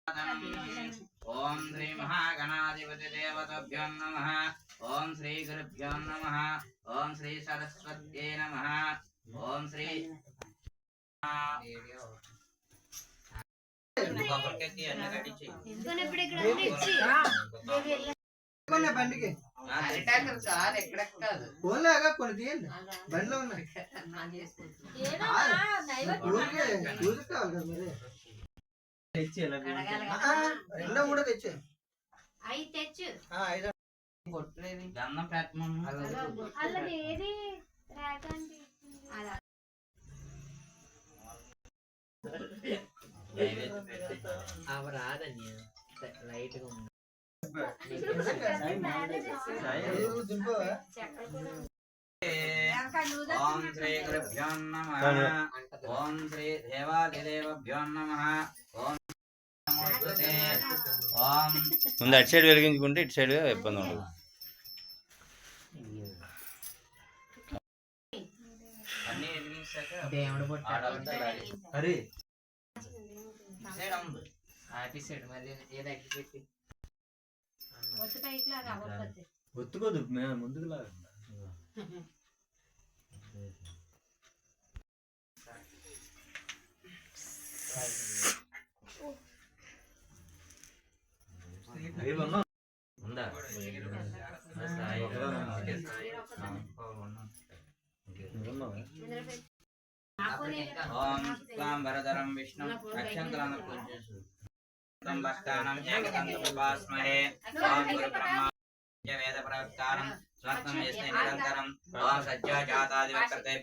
ओम श्री महागणाधिपति देवताभ्यो नमः। ओम श्री गुरुभ्यो नमः। ओम श्री सरस्वत्यै नमः। ओम श्री బండికి కొన్ని తీయండి బండిలో ఉన్నాయి రెండో కూడా తెచ్చు గంధం పెట్టమను రాదని లైట్ గా ఉంది ओम श्री गुरुभ्यो नमः। ओम श्री देवादिदेवभ्यो नमः। ओम नमोस्तुते। ओम ముందు అటు సైడ్ వెలిగించుకుంటే ఇటు సైడ్ ఇబ్బంది ఉండదు. అన్ని ఎదిరించాక దేవుడు పుట్టాడు అరే సైడ్ ఉంది ఆఫీసైడ్ మరి ఏదో ఎక్కి పెట్టి ఒత్తుకోదు ముందుకు లాగా ఉందా ఓం స్వాం వరదరం విష్ణు అక్షంతలను పూజించు సంబస్తానం ఏకదంతముపాస్మహే. ఓం గురు బ్రహ్మ వేద ప్రవక్తారం స్వత్వం వేస్తే నిరంతరం. ఓం సత్యజాతాదివక్రతే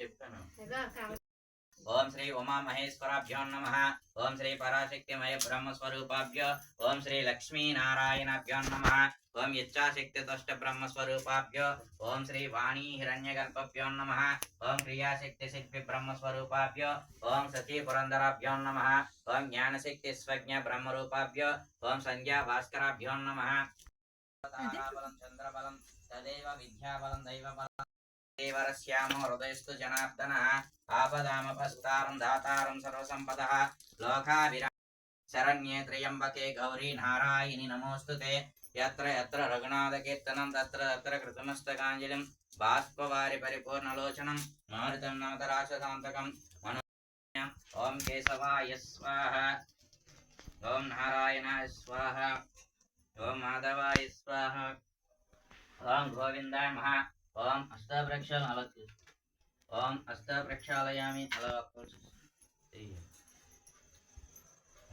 చెప్పాను. ओम श्री उमा महेश्वराभ्यो नमः। ओम श्री पराशक्तिमय ब्रह्म स्वरूपाभ्यो ओम श्री लक्ष्मी नारायणाभ्यो नमः। ओम इच्छाशक्ति तुष्ट ब्रह्म स्वरूपाभ्यो ओम श्री वाणी हिरण्यगर्भभ्यो नमः। ओम क्रियाशक्ति शिल्पी ब्रह्म स्वरूपाभ्यो ओम सती पुरंदराभ्यो नमः। ओम ज्ञानशक्ति स्वज्ञ ब्रह्म रूपाभ्यो ओम संज्ञा भास्कराभ्यो नमः। ताराबलं चंद्रबलं तदेव विद्याबलं दैवबलं देवरस्यामो हृदयस्तु जनार्दनः। आपदामपस्तारं दातारं सर्वसम्पदः लोकाभिरामं शरण्ये त्र्यम्बके गौरी नारायणि नमोस्तुते। यत्र यत्र रघुनाथकीर्तनं तत्र तत्र कृतमस्तकाञ्जलिं बाष्पवारि परिपूर्णलोचनं मारुतं नमत राक्षसान्तकं मनोज्ञम्। ॐ केशवाय स्वाहा। ॐ नारायणाय स्वाहा। ॐ माधवाय स्वाहा। ॐ गोविन्दाय नमः। ओम अष्टावृक्षाल अलग ओम अष्टावृक्षालयामी अलग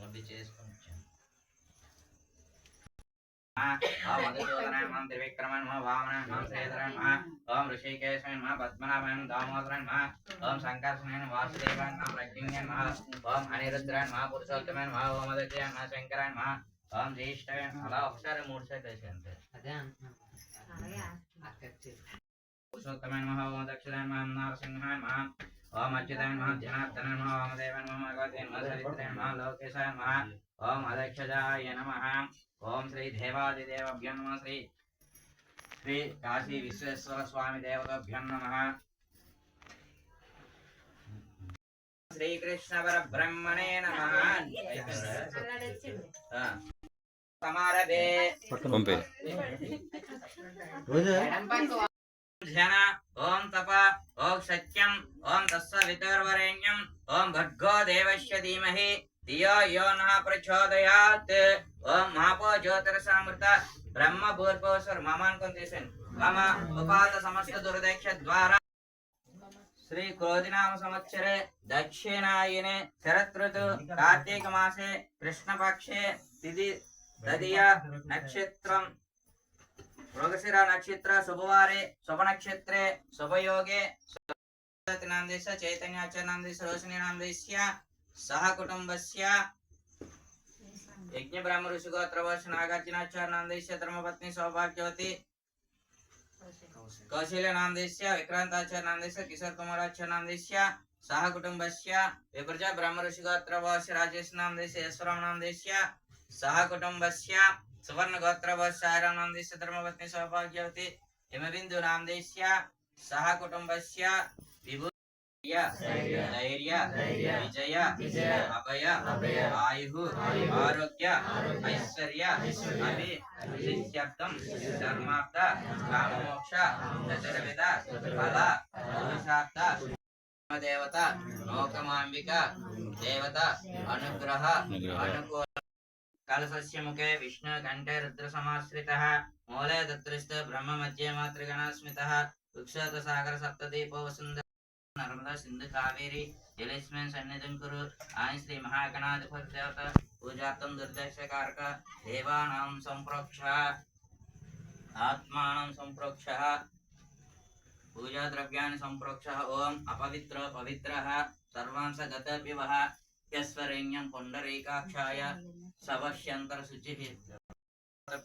अभी చేసుకుంటాం ओम मधुसूदनाय नमः त्रिविक्रमाय नमः वामनाय नमः श्रीधराय नमः ओम ऋषिकेशाय नमः पद्मनाभाय नमः दामोदराय नमः ओम संकर्षणाय नमः वासुदेवाय नमः प्रज्ञाय नमः ओम अनिरुद्धाय नमः पुरुषोत्तमाय नमः ओम अदक्षाय नमः शंकराय नमः ओम ज्येष्ठाय अला ఒకసారి మూడు సార్లు చేయండి అదే అక్కచ్చి पुरुषोत्तमाय नमः ओम दक्षिणाय नमः नारसिंहाय नमः ओम अच्युताय नमः जनार्दनाय नमः ओम देवाय नमः भगवते नमः सवित्राय नमः लोकेशाय नमः ओम अदक्षजाय नमः ओम श्री देवादिदेवभ्यो नमः श्री काशी विश्वेश्वर स्वामी देवताभ्यो नमः श्री कृष्ण परब्रह्मणे नमः समारभे పంపే जन ओम तप ओम सत्यम ओम तत्सवितुर्वरेण्यम ओम भर्गो देवस्य धीमहि धियो यो नः प्रचोदयात् ओम महापो ज्योतिरसामृत ब्रह्म भूर्भुवस्सुर ममान कंतेसन मम उपात समस्त दुर्देक्ष द्वारा श्री क्रोधिनाम संवत्सरे दक्षिणायने शरत् ऋतु कार्तिक मासे कृष्ण पक्षे तिथि तदीय नक्षत्रम मृगशिरा नक्षत्र शुभवारे शुभ नक्षत्रे शुभयोगे नामदेश चैतन्याचार्यनामदेश रोशिनी नामदेश्य सह कुटुंबस्य यज्ञ ब्रह्म ऋषि गोत्रवर्ष नागार्जुनाचार्य नामदेश धर्मपत्नी सौभाग्यवती कौशल्य नामदेश विक्रांताचार्य नामदेश किशोर कुमाराचार्य नामदेश सह कुटुंबस्य विप्रज ब्रह्म ऋषि गोत्रवर्ष राजेश नामदेश ईश्वरम नामदेश सह कुटुंबस्य सुवर्ण गोत्रवर्ष सायराम नामदेश धर्मपत्नी सौभाग्यवती हिमबिंदु नामदेश सह कुटुंबस्य विभू ధైర్య విజయ అభయ ఆయు ఆరోగ్య ఐశ్వర్య అభివృద్ధ్యర్థం ధర్మార్థ కామమోక్ష చతుర్విధ ఫల పురుషార్థ దేవత లోకమాంబిక దేవత అనుగ్రహ అనుకూల కలశస్య ముఖే విష్ణు కంఠే రుద్ర సమాశ్రితః మూలే దత్రిస్థ బ్రహ్మ మధ్యే మాతృగణస్మితః వృక్షోత సాగర సప్తదీపో వసుంధర నర్మదా సింధు కావేరి జలేస్మిన్ సన్నిధిం కురు ఆని శ్రీ మహాగణాధిపతి దేవత పూజార్థం దుర్దశకారక దేవానాం సంప్రోక్ష ఆత్మానం సంప్రోక్ష పూజా ద్రవ్యాన్ని సంప్రోక్ష ఓం అపవిత్రో పవిత్రః సర్వాంశ గతపివః యస్వరేణ్యం పుండరీకాక్షాయ సవశ్యంతర శుచిః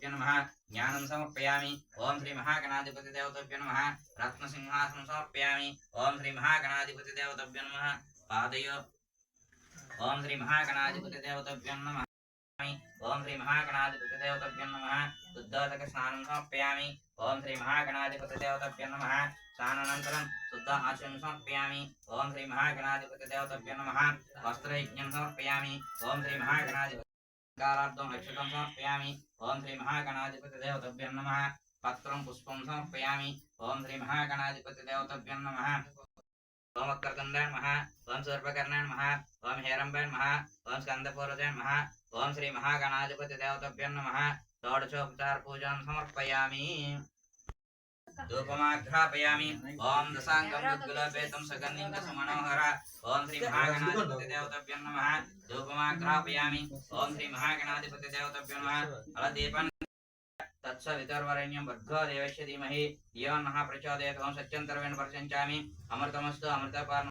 నమః జ్ఞానం సమర్పయామి ఓం శ్రీ మహాగణాధిపతి దేవతాభ్యో నమః రత్నసింహాసనం సమర్పయామి ఓం శ్రీ మహాగణాధిపతి దేవతాభ్యో నమః పాదయో ఓం శ్రీ మహాగణాధిపతి దేవతాభ్యో నమః ఓం శ్రీ మహాగణాధిపతి దేవతాభ్యో నమః శుద్ధోదక స్నానం సమర్పయామి ఓం శ్రీ మహాగణాధిపతి దేవతాభ్యో నమః స్నానానంతరం శుద్ధ ఆచరణ సమర్పయామి ఓం శ్రీ మహాగణాధిపతి దేవతాభ్యో నమః వస్త్రయజ్ఞం సమర్పయామి ఓం శ్రీ మహాగణాధిపతి కారార్థం అక్షతం సమర్పయామి ఓం శ్రీ మహాగణాధిపతి దేవతాభ్యో నమః పత్రం పుష్పం సమర్పయామి ఓం శ్రీ మహాగణాధిపతి దేవతాభ్యో నమః ఓం వక్రతుండాయ నమః ఓం సూర్పకర్ణాయ నమః ఓం హేరంబాయ నమః ఓం స్కందపూర్వజాయ నమః ఓం శ్రీ మహాగణాధిపతి దేవతాభ్యో నమః షోడశోపచార పూజాం సమర్పయామి ధూపమాఘ్రాపయామి ఓం దశాంగం ఉద్గులపేతం సుగంధిం సుమనోహర ఓం శ్రీ మహాగణాధిపతి దేవతాభ్యో నమః ధూపమాఘ్రాపయామి ఓం శ్రీ మహాగణాధిపతి దేవతాభ్యో నమః అలదీపం తత్సవితుర్వరేణ్యం భర్గో దేవస్య ధీమహి ధియో నః ప్రచోదయాత్ ఓం సత్యంతరవేణ పరిశంచామి అమృతమస్తు అమృతపార్ణ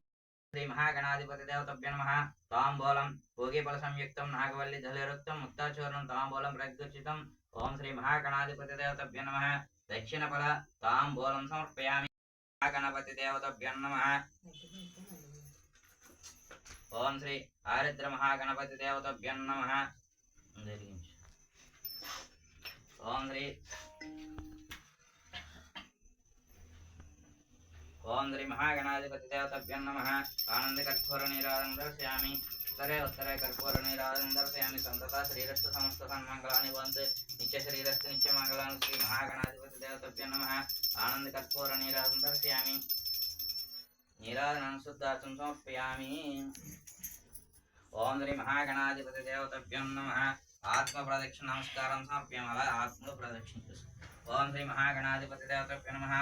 శ్రీ మహాగణాధిపతి దేవతాభ్యో నమః తాంబూలం భోగిఫల సంయుక్తం నాగవల్లి ధలిరుక్తం ముక్తాచూర్ణం తాంబూలం ప్రగ్గుచితం ఓం శ్రీ మహాగణాధిపతి దేవతాభ్యో నమః దక్షిణఫల తాంబూలం సమర్పయామి మహాగణపతి దేవతాభ్యో నమః ఓం శ్రీ ఆరుద్ర మహాగణపతి దేవతాభ్యో నమః ఓం శ్రీ ఓం శ్రీ మహాగణాధిపతి దేవతాభ్యో నమః ఆనంద కర్పూర నీరాజనం దర్శయామి ఉత్తరే కర్పూర నీరాజనం దర్శయామి సంతత శ్రీరస్తు సమస్త సన్మంగళాని భవంతు నిత్య శ్రీరస్తు నిత్య మంగళాని శ్రీ మహాగణాధిపతి దేవతాభ్యో నమః ఆనంద కర్పూర నీరాజనం దర్శయామి నీరాజనం శుద్ధార్థం సమర్పయామి ఓం శ్రీ మహాగణాధిపతి దేవతాభ్యో నమః ఆత్మ ప్రదక్షిణ నమస్కారం సమర్పయామి అలా ఆత్మ ప్రదక్షిణ ఓం శ్రీ మహాగణాధిపతి దేవతాభ్యో నమః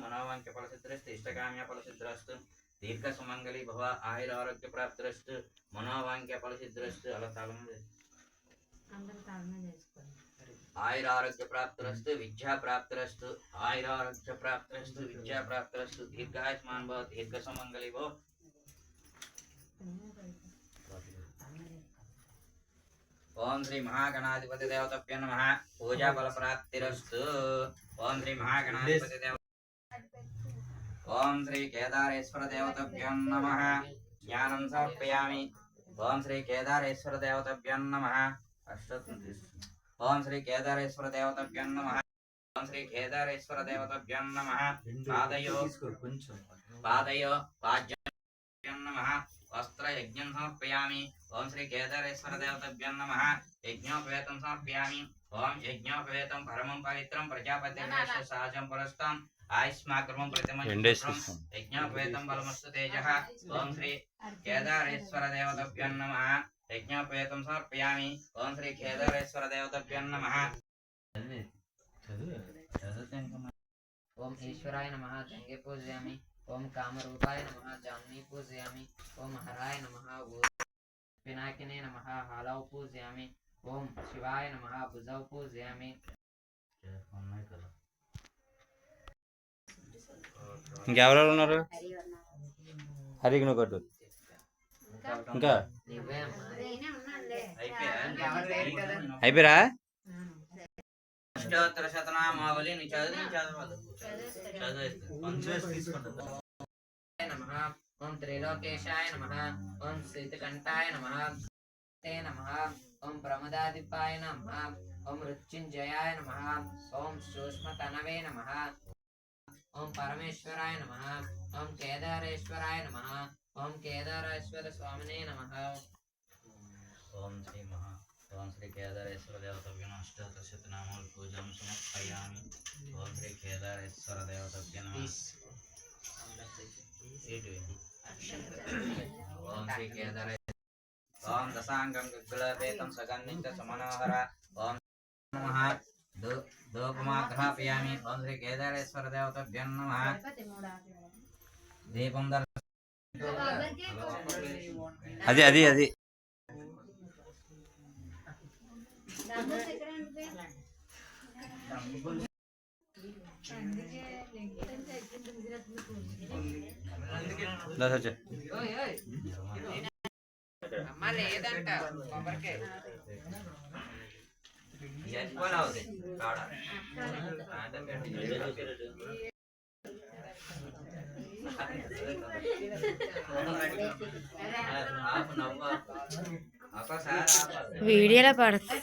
మనోవాంఛ ఫలసిద్ధిరస్తు ఇష్టకామ్య ఫలసిద్ధిరస్తు దీర్ఘ సుమంగళి భవ ఆయురారోగ్య ప్రాప్తిరస్తు మనోవాంఛ ఫలసిద్ధిరస్తు అలా తాళం ఆయురారోగ్య ప్రాప్తిరస్తు విద్యా ప్రాప్తిరస్తు ఆయురారోగ్య ప్రాప్తిరస్తు విద్యా ప్రాప్తిరస్తు దీర్ఘాయుష్మాన్ భవ దీర్ఘ సుమంగళి భవ ఓం శ్రీ మహాగణాధిపతి దేవతాభ్యో నమః పూజా ఫల ప్రాప్తిరస్తు ఓం శ్రీ మహాగణాధిపతి దేవ ఓం శ్రీ కేదారేశ్వర దేవతాభ్యో నమః జ్ఞానం సమర్పయామి ఓం శ్రీ కేదారేశ్వర దేవతాభ్యో నమః ఓం శ్రీ కేదారేశ్వర దేవతాభ్యో నమః ఓం శ్రీ కేదారేశ్వర దేవతాభ్యో నమః పాదయో పాద్యం నమః వస్త్ర యజ్ఞం సమర్పయామి ఓం శ్రీ కేదారేశ్వర దేవతాభ్యో నమః యజ్ఞోపవేతం సమర్పయామి ఓం యజ్ఞోపవేతం పరమం పవిత్రం ప్రజాపతి సహజం పురస్తాం ఆయుష్మాక్రమం ప్రతిమం యజ్ఞోపవేతం బలమస్తు తేజః ఓం శ్రీ కేదారేశ్వర దేవతాభ్యో నమః యజ్ఞోపవేతం సమర్పయామి ఓం శ్రీ కేదారేశ్వర దేవతాభ్యో నమః ఓం ఈశ్వరాయ నమః గంగే పూజయామి ఓం కామరూపాయ నమః జాహ్నవీ పూజయామి ఓం హరాయ నమః పినాకినే నమః హాలౌ పూజయామి ఓం శివాయ నమః భుజౌ పూజయామి ఇంకెవరెవరు ఉన్నారు హరికి నువ్వు కొట్టు ఇంకా నువ్వే అమ్మా. అయిపోయారా అష్టోత్తర శతనామావళి నీ చదువు నమః ఓం త్రిలోకేశాయ నమః ఓం శ్రీకంఠాయ నమః తే నమః ఓం ప్రమదాదిపాయ నమః ఓం మృత్యుంజయాయ నమః ఓం సూక్ష్మతనవే నమః ఓం పరమేశ్వరాయ నమః. ఓం కేదారేశ్వరాయ నమః. ఓం కేదారేశ్వర స్వామినే నమః. ఓం శ్రీ కేదారేశ్వర దేవతభ్యో అష్టాదశతనామాలు పూజాం సమర్పయామి. ఓం శ్రీ కేదారేశ్వర దేవతభ్యో ఓం శ్రీ కేదారేశ్వర ఓం దశాంగం గగ్గులపేతం సగన్నించ సమనోహర. ఓం నమః ధూపమాగ్రహాపయామి. ఓం శ్రీ కేదారేశ్వర దేవతభ్యో నమః. దీపం అది అది అది దశ ఓయ్ ఓయ్ అమ్మ లేదంట కొబ్బరికాయ. వీడియోలో పడుతుంది.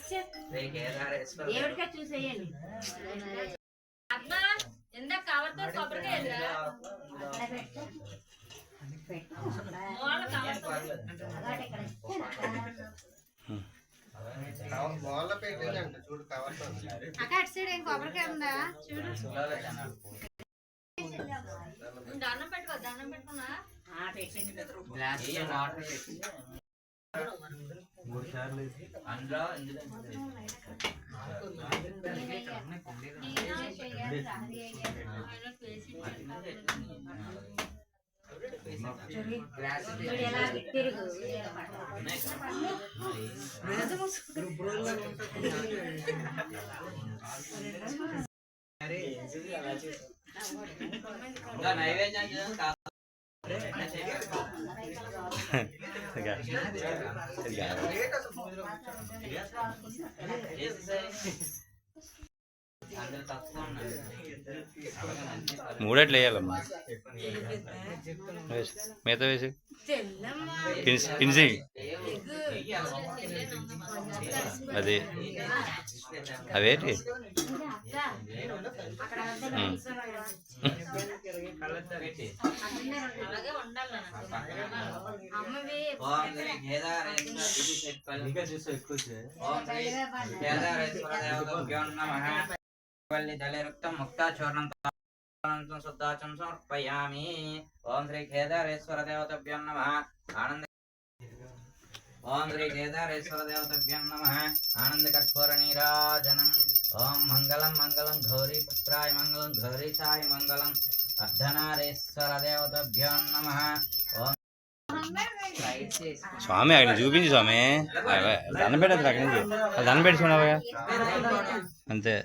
వాళ్ళ పెట్టిందంట చూడు కవర్ అక్క అటు సైడ్ ఏం కొబ్బరికాయ ఉందా చూడు. దండం పెట్టుకో, దండం పెట్టుకున్నా గ్లాస్ వాటర్ పెట్టి అందులో గ్లాస్ తిరుగు నైవేద్యం మూడట్లు వేయాలమ్మా. మిగతా వేసి పిన్సి అది అవేటి అలాగే ఉండాలి. అమ్మవి ఓం శ్రీ కేదారేశ్వర దేవతభ్యో నమః. దళిరుక్తం ముక్తాచూర్ణం శుద్ధాచం సమర్పయామి. ఓం శ్రీ కేదారేశ్వర దేవతభ్యో నమః. ఆనంద ఓం శ్రీ కేదారేశ్వర దేవతభ్యో నమః. ఆనంద కఠోర నీరాజనం. ఓం మంగళం మంగళం గౌరీ పుత్రాయ మంగళం గౌరీశాయ మంగళం. అర్ధనారేశ్వర దేవతభ్యో నమః. ఓం లైట్ చేసి స్వామి అక్కడ చూపించి స్వామి దండం పెట్టదు అక్కడి నుంచి దండం పెట్టి చూడవా అంతే.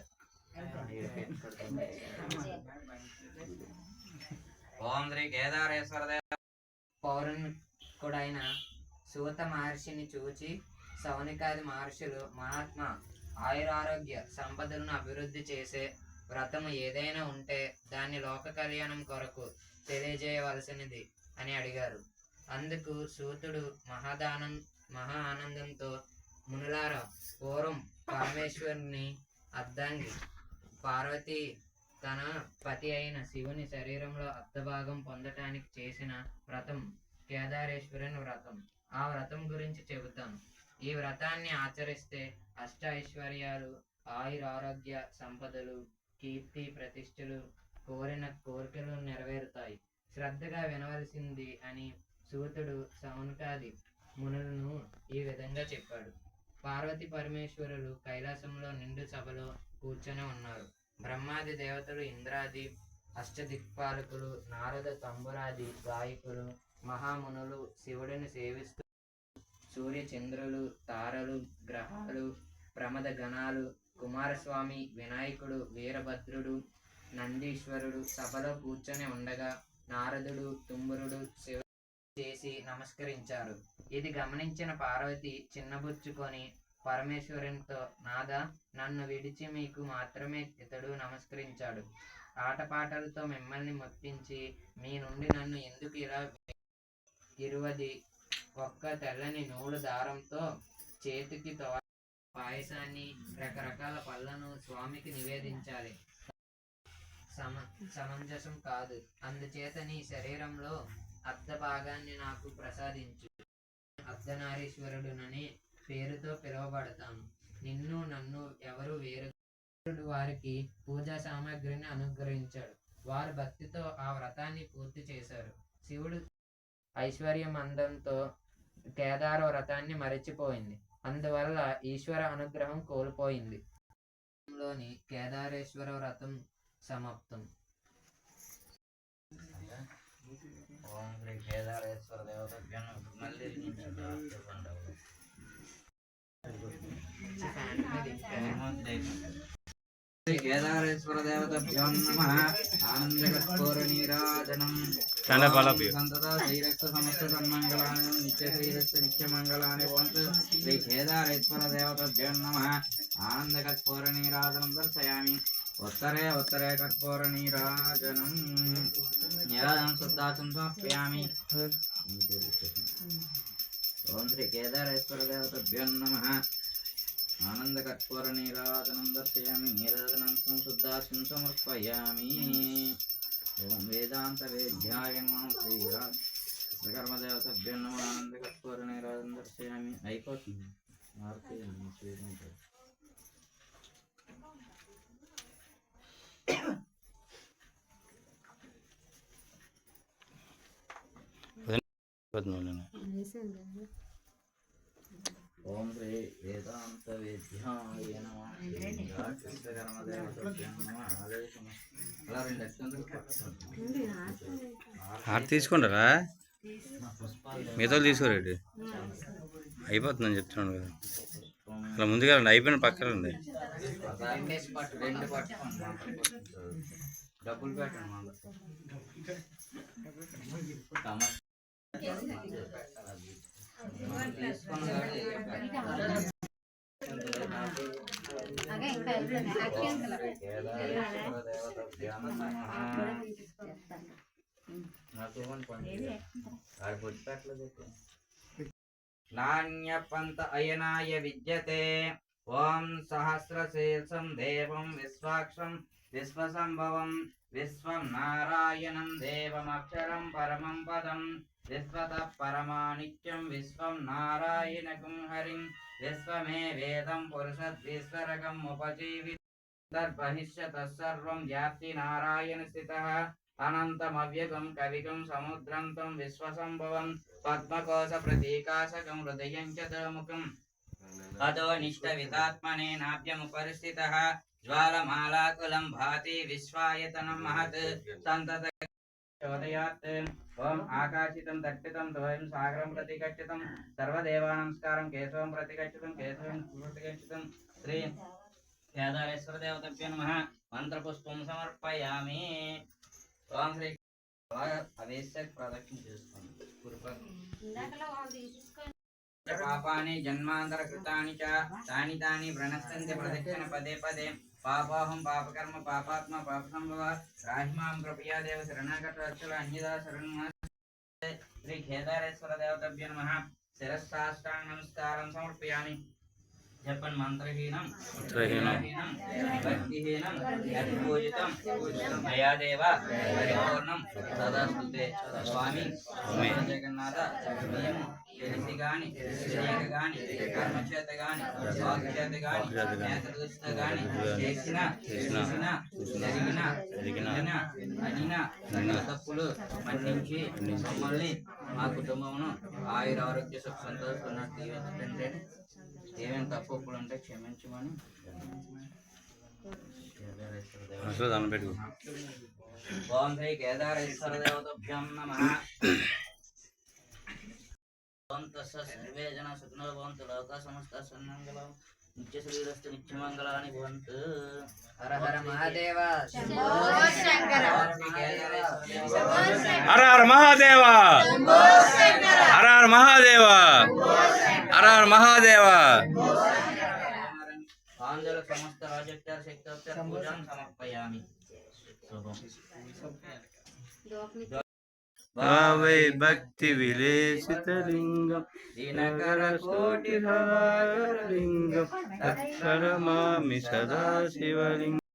ఓం శ్రీ కేదారేశ్వర పౌరాణికుడైన సూత మహర్షిని చూచి సౌనికాది మహర్షులు మహాత్మా ఆయురారోగ్య సంపదలను అభివృద్ధి చేసే వ్రతము ఏదైనా ఉంటే దాన్ని లోక కళ్యాణం కొరకు తెలియజేయవలసినది అని అడిగారు. అందుకు సూతుడు మహా ఆనందంతో మునులారా, పూర్వం పరమేశ్వరుని అర్ధాంగి పార్వతి తన పతి అయిన శివుని శరీరంలో అర్ధభాగం పొందటానికి చేసిన వ్రతం కేదారేశ్వరుని వ్రతం. ఆ వ్రతం గురించి చెబుతాను. ఈ వ్రతాన్ని ఆచరిస్తే అష్ట ఐశ్వర్యాలు, ఆయురారోగ్య సంపదలు, కీర్తి ప్రతిష్టలు, కోరిన కోరికలు నెరవేరుతాయి. శ్రద్ధగా వినవలసింది అని సూతుడు సౌనకాది మునులను ఈ విధంగా చెప్పాడు. పార్వతి పరమేశ్వరులు కైలాసంలో నిండు సభలో కూర్చొని ఉన్నారు. బ్రహ్మాది దేవతలు, ఇంద్రాది అష్టదిక్పాలకులు, నారద తంబురాది గాయకులు, మహామునులు శివుడిని సేవిస్తూ సూర్య చంద్రులు, తారలు, గ్రహాలు, ప్రమద గణాలు, కుమారస్వామి, వినాయకుడు, వీరభద్రుడు, నందీశ్వరుడు సభలో కూర్చొని ఉండగా నారదుడు, తుంబురుడు శివ చేసి నమస్కరించారు. ఇది గమనించిన పార్వతి చిన్నబుచ్చుకొని పరమేశ్వరునితో, నాదా, నన్ను విడిచి మీకు మాత్రమే ఇతడు నమస్కరించాడు. ఆటపాటలతో మిమ్మల్ని మొప్పించి మీ నుండి నన్ను ఎందుకు ఇలా ఇరువది ఒక్క తెల్లని నూలు దారంతో చేతికి పాయసాన్ని, రకరకాల పళ్ళను స్వామికి నివేదించాలి. సమంజసం కాదు. అందుచేత నీ శరీరంలో అర్ధ భాగాన్ని నాకు ప్రసాదించు. అర్ధనారీశ్వరుడునని పేరుతో పిలువబడతాను. నిన్ను నన్ను ఎవరు వేరు వారికి పూజా సామాగ్రిని అనుగ్రహించాడు. వారు భక్తితో ఆ వ్రతాన్ని పూర్తి చేశారు. శివుడు ఐశ్వర్యమందంతో కేదార వ్రతాన్ని మరచిపోయింది. అందువల్ల ఈశ్వర అనుగ్రహం కోల్పోయింది. లోని కేదారేశ్వర వ్రతం సమాప్తం. ఓం శ్రీ కేదారేశ్వర దేవతభ్యం మళ్ళీ శ్రీ కేదారేశ్వర దేవతభ్యం నమః. ఆనందకర్పూర నీరాజనం సంతత శ్రీరక్త సమస్త సన్మంగళాని నిత్య శ్రీరక్త నిత్య మంగళాని భవంతు. శ్రీ కేదారేశ్వర దేవతభ్యం నమః. ఆనందకర్పూర నీరాజనం దర్శయామి. ఉత్తరే ఉత్తరే కర్పూర నీరాజనం నీరాజనం శుద్ధాచం సమర్పయామి. ఓం శ్రీ కేదారేశ్వర దేవతభ్యం నమః. ఆనందకర్పూర నీరాజనం దర్శయామి. నీరాజనం శుద్ధాచం సమర్పయామి. ఓం వేదాంత వేద్యాయ నమః. శ్రీకర్మదేవతభ్యం నమః. ఆనందకర్పూర నీరాజనం దర్శయామి. అయిపోతుంది ఓం శ్రీ వేదాంత వేద్యాయ నమః. శ్రీకర్మదేవతభ్యం నమః. అలా 2 అక్షంతలు హార్ట్ తీసుకుంటారా? మిగతా తీసుకోరేంటి? అయిపోతుందని చెప్తున్నాను కదా. అలా ముందుగా రండి, అయిపోయిన పక్కన రండి. 2 పట్టుకోండి. డబ్బులు పెట్టండి. నాణ్యపంత అయనాయ విద్యతే. ఓం సహస్రశీర్షం దేవం విశ్వాక్షం విశ్వసంభవం విశ్వం నారాయణం దేవమక్షరం పరమం పదం విశ్వతః పరమానిత్యం విశ్వం నారాయణకం హరిం విశ్వమే వేదం పురుషద్విశ్వరకం ఉపజీవి తద్బహిష్యతః సర్వం వ్యాప్తి నారాయణ స్థితః అనంతమవ్యగం కవిగం సముద్రం తం విశ్వసంభవం పద్మకోశ ప్రతీకాశకం హృదయం చ దముఖం అదో నిష్ఠవితాత్మనే నాభ్యముపరిస్థితః జ్వాలమాలాకులం భాతి విశ్వాయతనం మహత్ సంతత చోదయాత్. ఓం ఆకాశితం దర్పితం ద్వయం సాగరం ప్రతి గచ్చితం సర్వదేవా నమస్కారం కేశవం ప్రతి గచ్చితం కేశవం ప్రతి గచ్చితం. శ్రీ కేదారేశ్వర దేవతభ్యో నమః. మంత్రపుష్పం సమర్పయామి. ఓం శ్రీ అవేశ్య ప్రదక్షిణ చేసుకోండి. పాపాని జన్మాంతర కృతాని చ తాని తాని ప్రణశ్యంతి ప్రదక్షిణ పదే పదే. పాపాహం పాపకర్మ పాపాత్మ పాప సంభవ రాహిమాం కృపయా దేవ శరణాగత అక్షర అన్యదా శరణ్. శ్రీ కేదారేశ్వర దేవతభ్యో నమః. శిరస్సాష్టాంగ నమస్కారం సమర్పయామి. చెప్పన్ మంత్రహీనం భక్తిహీనం యత్పూజితం మయా దేవ పరిపూర్ణం సదాస్తుతే. స్వామి జగన్నాథ మేము తెలిసి గాని తెలియక గాని కర్మచేత గాని వాక్చేత గాని నేత్రదృష్ట గాని చేసిన జరిగిన అనిన తప్పులు మన్నించి మమ్మల్ని మా కుటుంబమును ఆయుర ఆరోగ్య సుఖ సంతోషంగా దీవించండి. ఏమేమి తప్పులు ఉంటే క్షమించమని. ఓం శ్రీ కేదారేశ్వర దేవతభ్యం నమః. సర్వే జన సుఖినో భవంతు లోకా సమస్తా సన్మంగళం నిత్య శ్రీరస్తు నిత్యమంగళాని భవంతు. హర హర మహాదేవ. హర హర మహాదేవ. హర హర మహాదేవ. హర హర మహాదేవ. ఆంధ్ర సమస్త రాజోపచార శక్తోపచార పూజాం సమర్పయామి. భావై భక్తి విలేసితలింగం దినకర కోటి లింగం తత్సరమామి సదా శివలింగం.